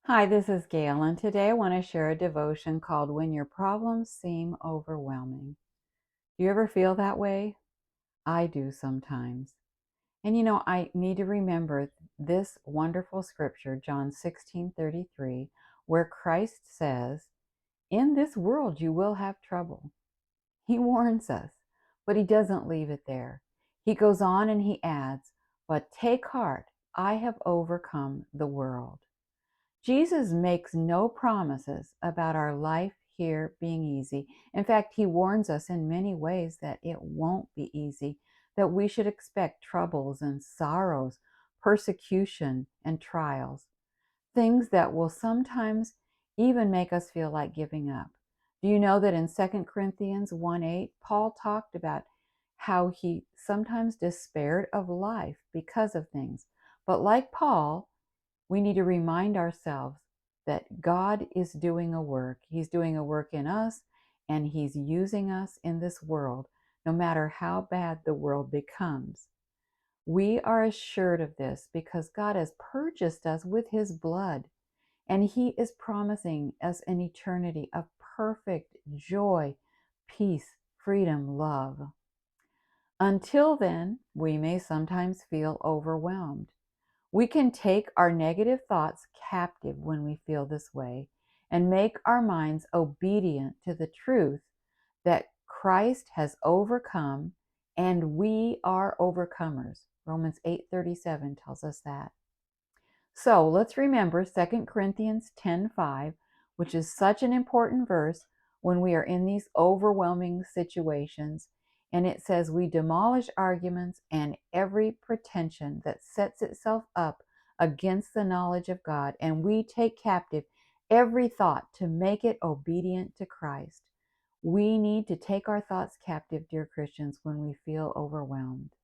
Hi, this is Gail, and today I want to share a devotion called When Your Problems Seem Overwhelming. Do you ever feel that way? I do sometimes. And I need to remember this wonderful scripture, John 16:33, where Christ says, "In this world you will have trouble." He warns us, but he doesn't leave it there. He goes on and he adds, "But take heart, I have overcome the world." Jesus makes no promises about our life here being easy. In fact, he warns us in many ways that it won't be easy, that we should expect troubles and sorrows, persecution and trials, things that will sometimes even make us feel like giving up. Do you know that in 2 Corinthians 1:8, Paul talked about how he sometimes despaired of life because of things. But like Paul, we need to remind ourselves that God is doing a work. He's doing a work in us, and He's using us in this world, no matter how bad the world becomes. We are assured of this because God has purchased us with His blood, and He is promising us an eternity of perfect joy, peace, freedom, love. Until then, we may sometimes feel overwhelmed. We can take our negative thoughts captive when we feel this way and make our minds obedient to the truth that Christ has overcome and we are overcomers. Romans 8:37 tells us that. So let's remember 2 Corinthians 10:5, which is such an important verse when we are in these overwhelming situations. And it says, "We demolish arguments and every pretension that sets itself up against the knowledge of God, and we take captive every thought to make it obedient to Christ." We need to take our thoughts captive, dear Christians, when we feel overwhelmed.